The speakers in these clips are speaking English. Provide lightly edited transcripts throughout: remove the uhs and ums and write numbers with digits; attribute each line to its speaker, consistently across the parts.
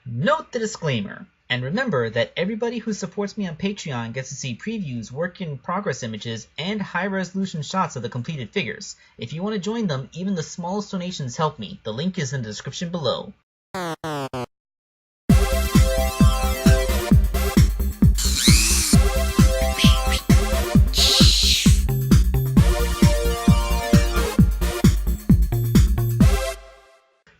Speaker 1: Note the disclaimer, and remember that everybody who supports me on Patreon gets to see previews, work-in-progress images, and high-resolution shots of the completed figures. If you want to join them, even the smallest donations help me. The link is in the description below.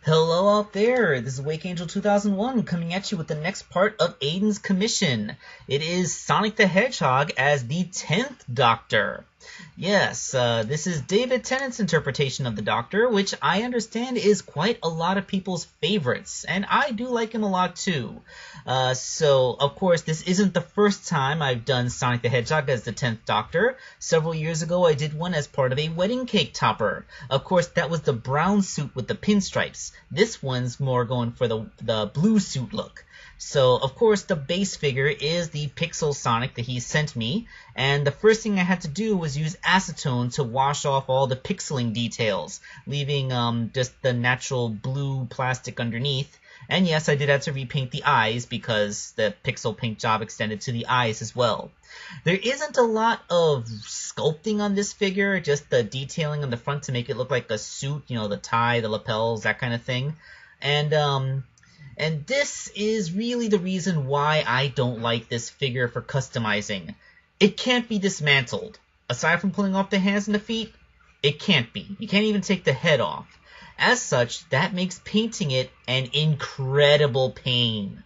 Speaker 1: Hello out there, this is Wake Angel 2001 coming at you with the next part of Aiden's commission. It is Sonic the Hedgehog as the 10th Doctor. Yes, this is David Tennant's interpretation of the Doctor, which I understand is quite a lot of people's favorites, and I do like him a lot too. So, of course, this isn't the first time I've done Sonic the Hedgehog as the 10th Doctor. Several years ago I did one as part of a wedding cake topper. Of course, that was the brown suit with the pinstripes. This one's more going for the blue suit look. So, of course, the base figure is the Pixel Sonic that he sent me, and the first thing I had to do was use acetone to wash off all the pixeling details, leaving just the natural blue plastic underneath. And yes, I did have to repaint the eyes because the pixel paint job extended to the eyes as well. There isn't a lot of sculpting on this figure, just the detailing on the front to make it look like a suit, you know, the tie, the lapels, that kind of thing. And this is really the reason why I don't like this figure for customizing. It can't be dismantled. Aside from pulling off the hands and the feet, it can't be. You can't even take the head off. As such, that makes painting it an incredible pain.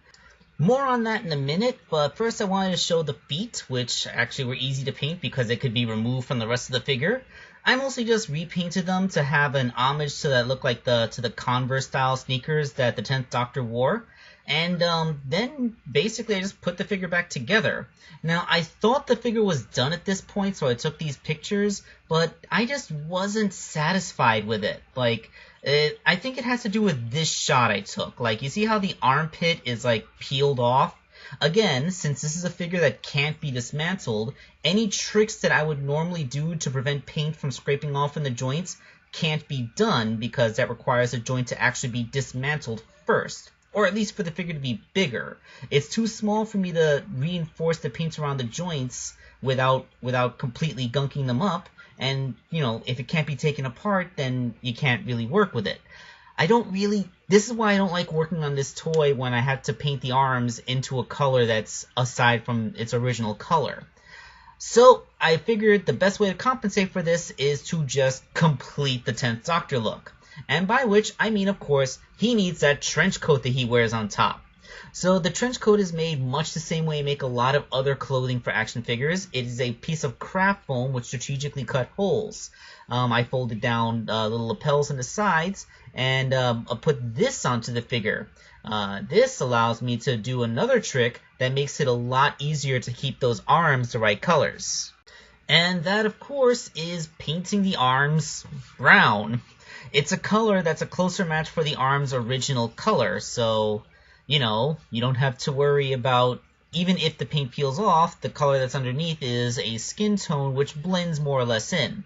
Speaker 1: More on that in a minute, but first I wanted to show the feet, which actually were easy to paint because they could be removed from the rest of the figure. I mostly just repainted them to have an homage to that look like to the Converse style sneakers that the 10th Doctor wore. And then basically I just put the figure back together. Now I thought the figure was done at this point, so I took these pictures, but I just wasn't satisfied with it. I think it has to do with this shot I took. Like, you see how the armpit is like peeled off? Again, since this is a figure that can't be dismantled, any tricks that I would normally do to prevent paint from scraping off in the joints can't be done because that requires a joint to actually be dismantled first. Or at least for the figure to be bigger. It's too small for me to reinforce the paints around the joints without completely gunking them up. And, you know, if it can't be taken apart, then you can't really work with it. This is why I don't like working on this toy when I have to paint the arms into a color that's aside from its original color. So I figured the best way to compensate for this is to just complete the 10th Doctor look. And by which I mean, of course, he needs that trench coat that he wears on top. So the trench coat is made much the same way you make a lot of other clothing for action figures. It is a piece of craft foam with strategically cut holes. I folded down little lapels on the sides and put this onto the figure. This allows me to do another trick that makes it a lot easier to keep those arms the right colors. And that, of course, is painting the arms brown. It's a color that's a closer match for the arm's original color, so, you know, you don't have to worry about, even if the paint peels off, the color that's underneath is a skin tone which blends more or less in.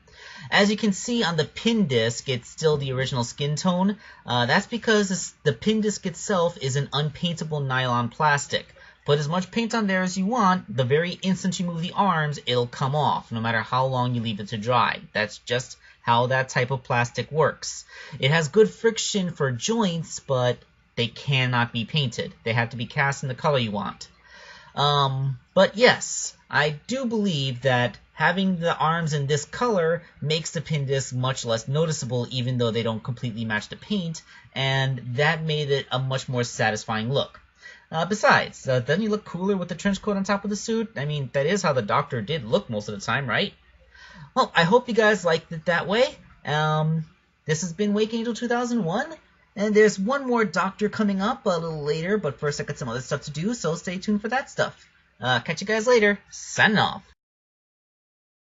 Speaker 1: As you can see on the pin disc, it's still the original skin tone. That's because the pin disc itself is an unpaintable nylon plastic. Put as much paint on there as you want, the very instant you move the arms, it'll come off, no matter how long you leave it to dry. That's just how that type of plastic works. It has good friction for joints, but they cannot be painted. They have to be cast in the color you want. But yes, I do believe that having the arms in this color makes the pin disc much less noticeable, even though they don't completely match the paint, and that made it a much more satisfying look. Besides, doesn't he look cooler with the trench coat on top of the suit? I mean, that is how the Doctor did look most of the time, right? Well, I hope you guys liked it that way. This has been Wake Angel 2001, and there's one more Doctor coming up a little later, but first I got some other stuff to do, so stay tuned for that stuff. Catch you guys later. Signing off.